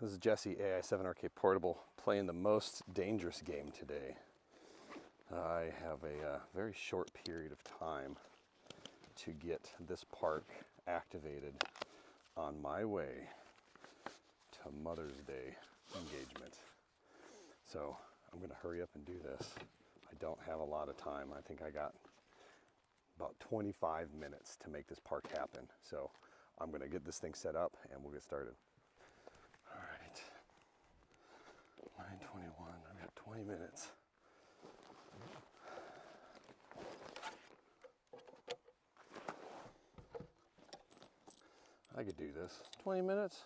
This is Jesse, AI7RK Portable, playing the most dangerous game today. I have a very short period of time to get this park activated on my way to Mother's Day engagement. So I'm going to hurry up and do this. I don't have a lot of time. I think I got about 25 minutes to make this park happen. So I'm going to get this thing set up and we'll get started. All right, 9:21, I've got 20 minutes. I could do this. 20 minutes?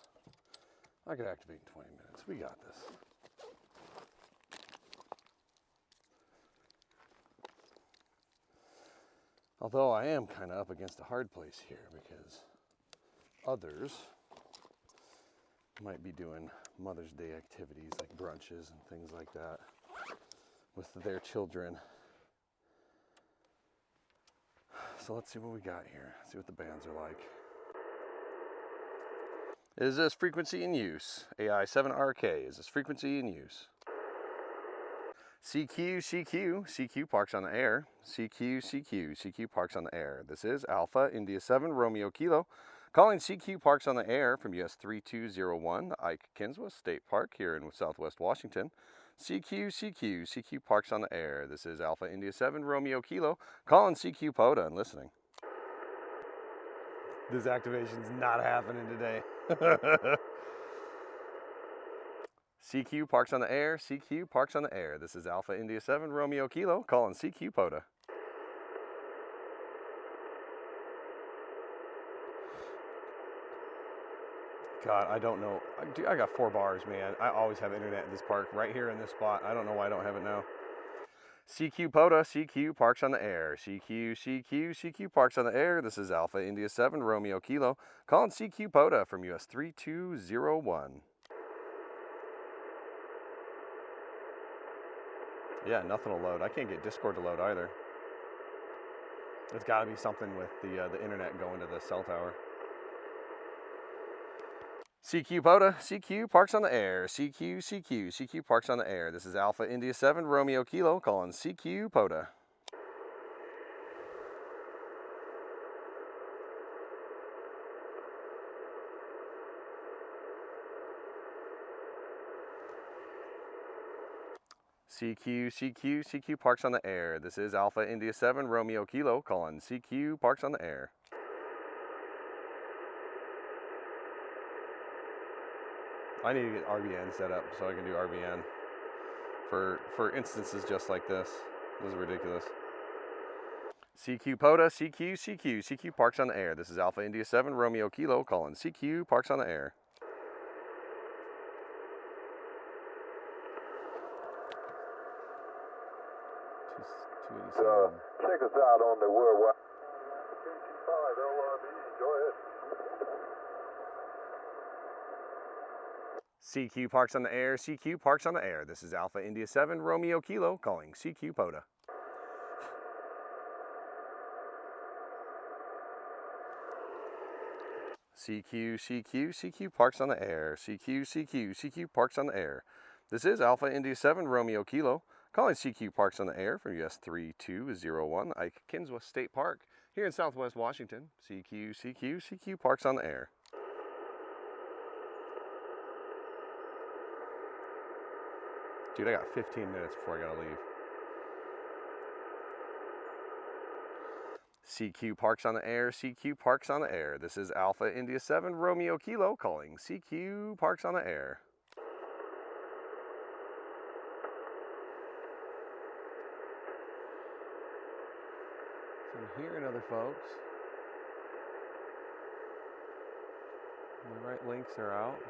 I could activate in 20 minutes. We got this. Although I am kind of up against a hard place here because others might be doing Mother's Day activities like brunches and things like that with their children. So let's see what we got here. See what the bands are like. Is this frequency in use? AI7RK, is this frequency in use? CQ parks on the air. CQ parks on the air. This is Alpha India 7 Romeo Kilo. Calling CQ parks on the air from US 3201, Ike Kinswa State Park here in Southwest Washington. CQ parks on the air. This is Alpha India 7 Romeo Kilo. Calling CQ POTA and listening. This activation's not happening today. CQ parks on the air. CQ parks on the air. This is Alpha India 7 Romeo Kilo. Calling CQ POTA. God, I don't know. Dude, I got 4 bars, man. I always have internet in this park, right here in this spot. I don't know why I don't have it now. CQ POTA, CQ parks on the air. CQ parks on the air. This is Alpha India 7 Romeo Kilo. Calling CQ POTA from US 3201. Yeah, nothing will load. I can't get Discord to load either. It's got to be something with the internet going to the cell tower. CQ POTA, CQ parks on the air. CQ parks on the air. This is Alpha India 7 Romeo Kilo calling CQ POTA. CQ parks on the air. This is Alpha India 7 Romeo Kilo calling CQ parks on the air. I need to get RBN set up so I can do RBN for instances just like this. This is ridiculous. CQ POTA, CQ parks on the air. This is Alpha India 7 Romeo Kilo calling CQ parks on the air. Check us out on the worldwide. Go ahead. CQ parks on the air. CQ parks on the air. This is Alpha India 7 Romeo Kilo calling CQ POTA. CQ parks on the air. CQ parks on the air. This is Alpha India 7 Romeo Kilo calling CQ parks on the air from US 3201, Ike Kinswa State Park here in Southwest Washington. CQ parks on the air. Dude, I got 15 minutes before I gotta leave. CQ parks on the air. CQ parks on the air. This is Alpha India 7 Romeo Kilo calling CQ parks on the air. So I'm hearing other folks. The right links are out.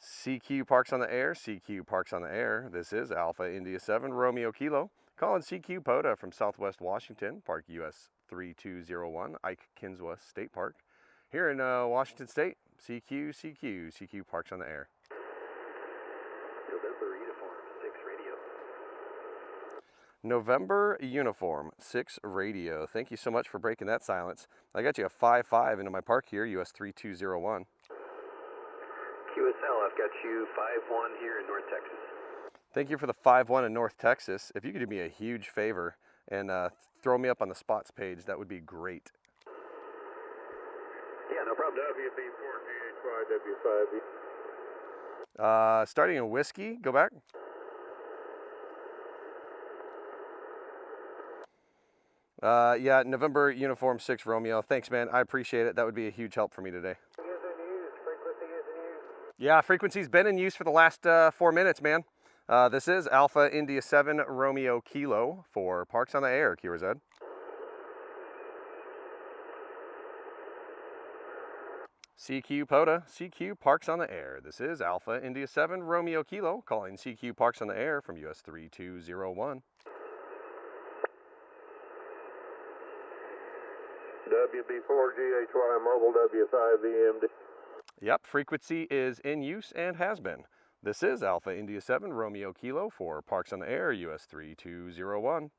CQ parks on the air. CQ parks on the air. This is Alpha India 7 Romeo Kilo calling CQ POTA from Southwest Washington, Park US 3201, Ike Kinswa State Park here in Washington State. CQ parks on the air. November Uniform 6 Radio. Thank you so much for breaking that silence. I got you a 5-5 into my park here, US 3201. QSL, I've got you 5-1 here in North Texas. Thank you for the 5-1 in North Texas. If you could do me a huge favor and throw me up on the spots page, that would be great. Yeah, no problem. WB4GHY W5B. Starting in whiskey, go back. Yeah, November Uniform 6 Romeo. Thanks, man. I appreciate it. That would be a huge help for me today. Yeah, frequency's been in use for the last 4 minutes, man. This is Alpha India 7 Romeo Kilo for Parks on the Air, QRZ. CQ POTA, CQ Parks on the Air. This is Alpha India 7 Romeo Kilo calling CQ Parks on the Air from US 3201. WB4GHY Mobile W5VMD. Yep, frequency is in use and has been. This is Alpha India 7 Romeo Kilo for Parks on the Air, US 3201. Alpha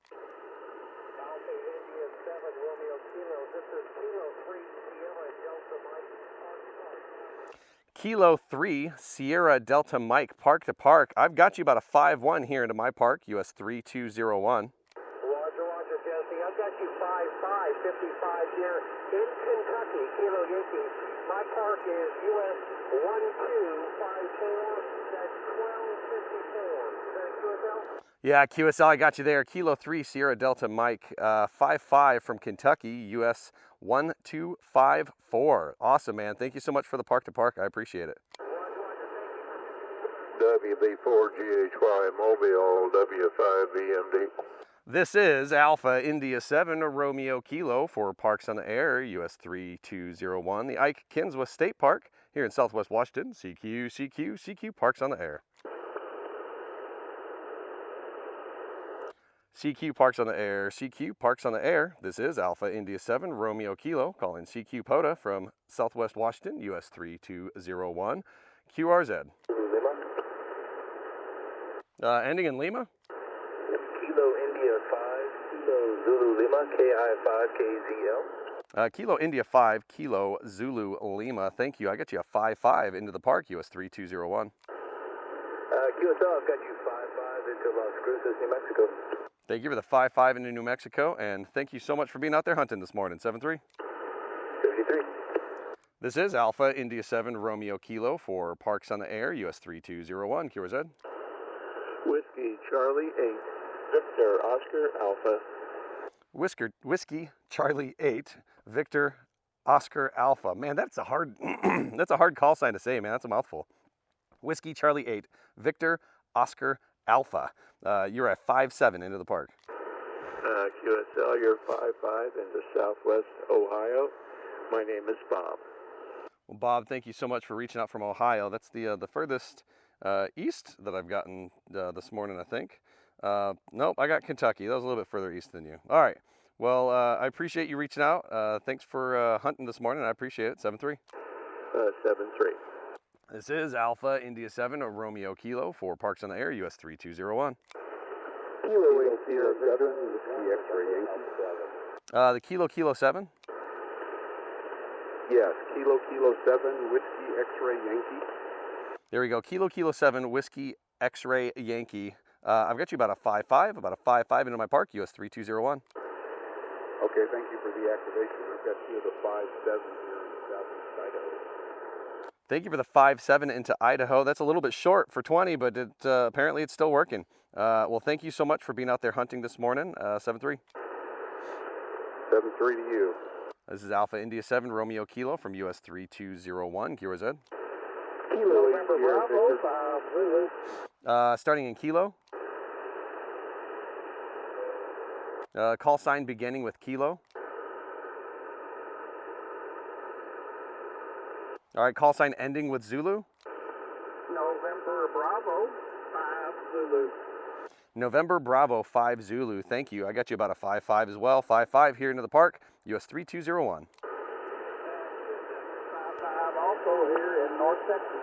India 7 Romeo Kilo. This is Kilo 3 Sierra Delta Mike Park to Park. Kilo 3 Sierra Delta Mike Park to Park. I've got you about a 5-1 here into my park, US 3201. Roger, Jesse. I've got you 5-5, 55 here in Kentucky, Kilo Yankee. My park is US 1254. That's 1254. Is that QSL? Yeah, QSL, I got you there. Kilo 3 Sierra Delta Mike, 5-5 from Kentucky, US 1254. Awesome, man. Thank you so much for the park to park. I appreciate it. WB4GHY Mobile W5VMD. This is Alpha India 7 Romeo Kilo for Parks on the Air, US 3201, the Ike Kinswa State Park here in Southwest Washington. CQ Parks on the Air. CQ Parks on the Air, CQ Parks on the Air. This is Alpha India 7 Romeo Kilo calling CQ POTA from Southwest Washington, US 3201, QRZ. Ending in Lima. Kilo India 5, Kilo Zulu Lima, KI5KZL. Kilo India 5, Kilo Zulu Lima. Thank you. I got you a 5-5 into the park, US 3201. QSL, I've got you 5-5 into Las Cruces, New Mexico. Thank you for the 5-5 into New Mexico, and thank you so much for being out there hunting this morning. 7-3. 53. This is Alpha India 7 Romeo Kilo for Parks on the Air, US 3201, QRZ. Whiskey Charlie 8. Victor Oscar Alpha. Whiskey Charlie 8, Victor Oscar Alpha. Man, that's a hard that's a hard call sign to say, man. That's a mouthful. Whiskey Charlie 8, Victor Oscar Alpha. You're at 5-7 into the park. QSL, you're 5-5 into Southwest Ohio. My name is Bob. Well, Bob, thank you so much for reaching out from Ohio. That's the furthest east that I've gotten this morning, I think. Nope, I got Kentucky. That was a little bit further east than you. All right. Well, I appreciate you reaching out. Thanks for hunting this morning. I appreciate it. 7-3. 7-3. This is Alpha India 7 Romeo Kilo for Parks on the Air, US 3201. Kilo 8 Sierra 7, Whiskey X-Ray Yankee. The Kilo 7. Yes, Kilo 7, Whiskey X-Ray Yankee. There we go. Kilo 7, Whiskey X-Ray Yankee. I've got you about a 5-5 into my park, US 3201. Okay, thank you for the activation. I've got you the 5-7 here in Southeast Idaho. Thank you for the 5-7 into Idaho. That's a little bit short for 20, but apparently it's still working. Well, thank you so much for being out there hunting this morning. 7-3. 7-3 to you. This is Alpha India 7 Romeo Kilo from US 3201, QRZ. Kilo 8 Sierra. Starting in Kilo. Call sign beginning with Kilo. All right, call sign ending with Zulu. November Bravo 5 Zulu. November Bravo 5 Zulu. Thank you. I got you about a 5-5 as well. 5-5 here into the park, US 3201. 5-5 also here in North Texas.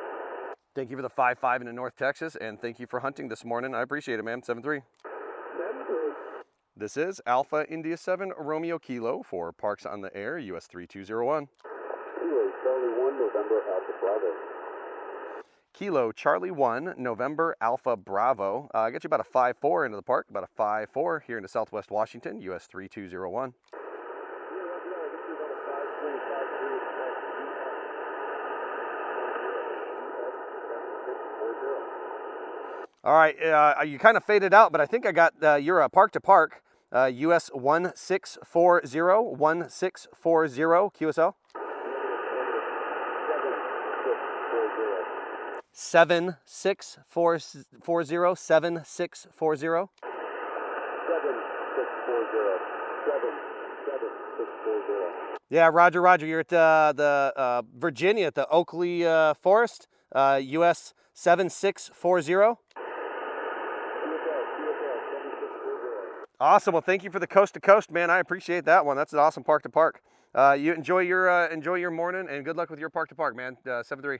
Thank you for the 5-5 into North Texas, and thank you for hunting this morning. I appreciate it, man. 7-3. 7-3. This is Alpha India 7 Romeo Kilo for Parks on the Air, US 3201. Kilo Charlie 1 November Alpha Bravo. Kilo Charlie 1 November Alpha Bravo. Get you about a 5-4 into the park, about a 5-4 here into Southwest Washington, US 3201. All right, you kind of faded out, but I think I got your park to park, US 1640, 1640 QSL. 7640, 7640. 7640. Yeah, Roger, Roger. You're at the Virginia at the Oakley Forest, US 7640. Awesome. Well, thank you for the coast to coast, man. I appreciate that one. That's an awesome park to park. You enjoy your morning, and good luck with your park to park, man. 7-3.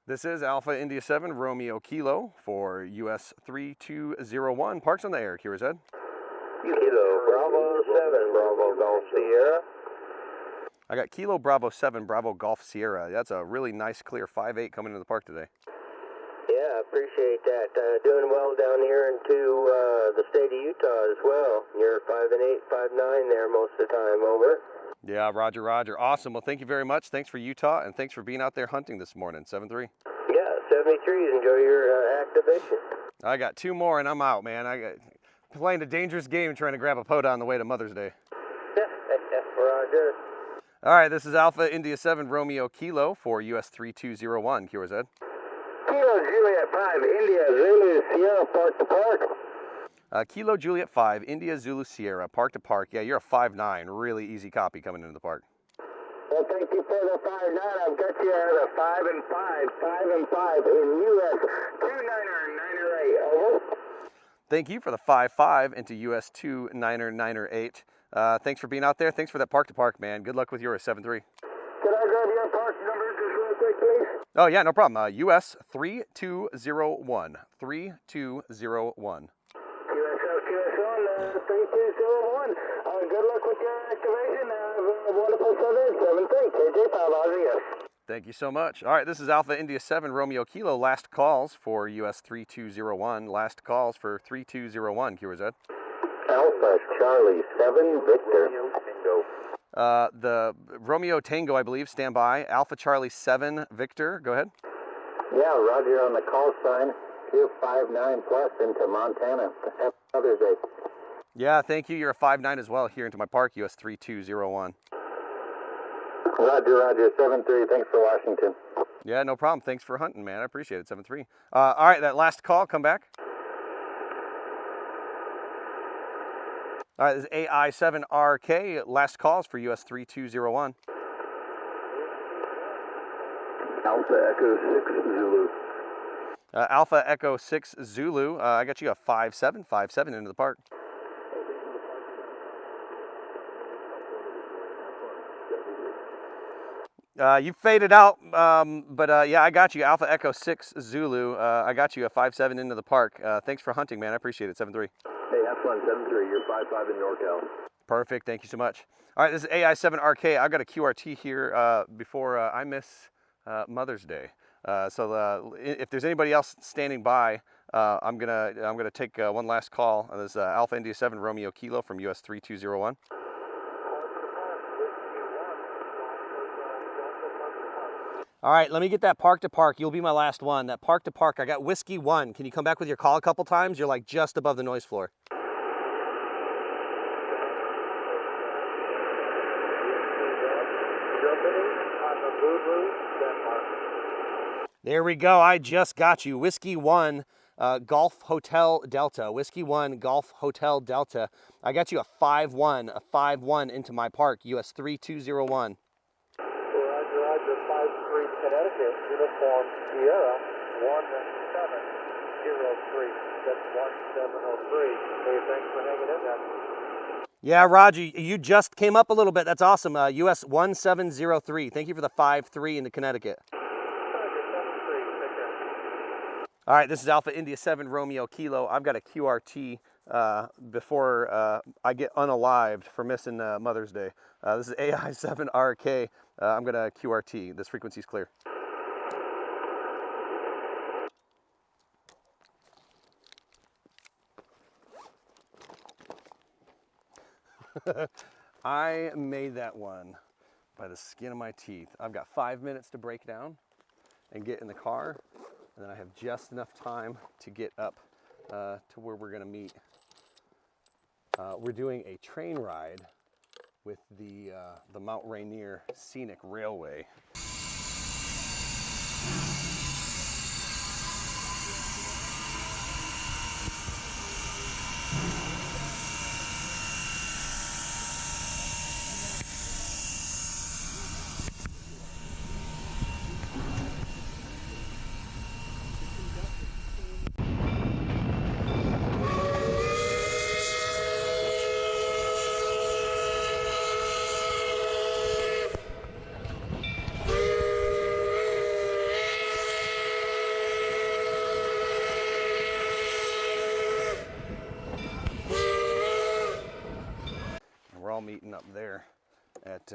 This is Alpha India 7 Romeo Kilo for US 3201. Parks on the air, QRZ. Kilo Bravo 7 Bravo Golf Sierra. I got Kilo Bravo 7 Bravo Golf Sierra. That's a really nice clear 5-8 coming into the park today. Yeah, I appreciate that. Doing well down here into the state of Utah as well. You're 5 and 8, 5-9 there most of the time. Over. Yeah, Roger, Roger. Awesome. Well, thank you very much. Thanks for Utah, and thanks for being out there hunting this morning. 7-3. Yeah, 73s. Enjoy your activation. I got 2 more, and I'm out, man. I got playing a dangerous game trying to grab a POTA on the way to Mother's Day. Roger. All right, this is Alpha India 7 Romeo Kilo for US 3201. QRZ. Kilo Juliet 5 India Zulu Sierra Park to Park. Kilo Juliet 5 India Zulu Sierra Park to Park. Yeah, you're a 5-9. Really easy copy coming into the park. Well, thank you for the 5-9. I've got you at a 5 and 5, 5 and 5 in US 2998. Over. Thank you for the 5-5 into US 2998. Thanks for being out there. Thanks for that park to park, man. Good luck with yours. 7-3. Can I grab your park number just real quick, please? Oh, yeah, no problem. US 3201. 3201. QSL 3201. Good luck with your activation. Have a wonderful Sunday. 7-3. KJ5 Aussie. Thank you so much. All right, this is Alpha India 7 Romeo Kilo. Last calls for US 3201. Last calls for 3201. QRZ. Alpha Charlie 7 Victor. The Romeo Tango, I believe, stand by. Alpha Charlie 7 Victor. Go ahead. Yeah, Roger on the call sign. 259 plus into Montana. Happy Mother's Day. Yeah, thank you. You're a 5-9 as well here into my park, US 3201. Roger, Roger. 7-3. Thanks for Washington. Yeah, no problem. Thanks for hunting, man. I appreciate it. 7-3. All right, that last call, come back. All right, this is AI7RK. Last calls for US 3201. Alpha Echo 6 Zulu. Alpha Echo 6 Zulu. I got you a 5-7, 5-7 into the park. You faded out, but yeah, I got you. Alpha Echo 6 Zulu. I got you a 5-7 into the park. Thanks for hunting, man. I appreciate it. 7-3. Hey, have fun. 7-3. You're 5-5 in NorCal. Perfect. Thank you so much. All right, this is AI7RK. I've got a QRT here before I miss Mother's Day. So if there's anybody else standing by, I'm gonna take one last call. This is Alpha India 7 Romeo Kilo from US 3201. All right, let me get that park to park. You'll be my last one. That park to park. I got Whiskey 1. Can you come back with your call a couple times? You're like just above the noise floor. There we go. I just got you. Whiskey 1, Golf Hotel Delta. Whiskey 1, Golf Hotel Delta. I got you a 5-1, into my park, US 3201. Roger, 5-3 Connecticut, Uniform Sierra, 1703. That's 1703. Hey, thanks for hanging in there. Yeah, Roger, you just came up a little bit. That's awesome. US 1703. Thank you for the 5-3 into Connecticut. All right, this is Alpha India 7 Romeo Kilo. I've got a QRT before I get unalived for missing Mother's Day. This is AI7RK. I'm going to QRT. This frequency is clear. I made that one by the skin of my teeth. I've got 5 minutes to break down and get in the car, and then I have just enough time to get up to where we're going to meet. We're doing a train ride with the Mount Rainier Scenic Railway. We're all meeting up there at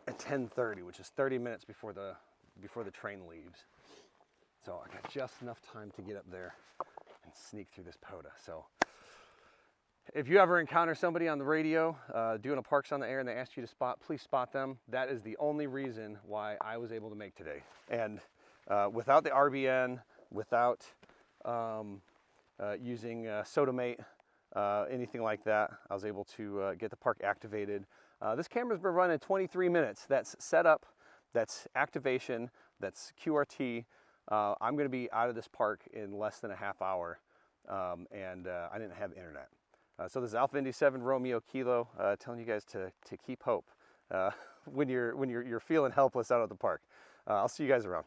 10:30, which is 30 minutes before the train leaves. So I got just enough time to get up there and sneak through this POTA. So if you ever encounter somebody on the radio doing a Parks on the Air and they ask you to spot, please spot them. That is the only reason why I was able to make today. And without the RBN, without using Sodomate, anything like that, I was able to get the park activated. This camera's been running 23 minutes. That's setup, that's activation, that's QRT. I'm going to be out of this park in less than a half hour, and I didn't have internet. So this is Alpha Indy 7 Romeo Kilo telling you guys to keep hope when you're feeling helpless out at the park. I'll see you guys around.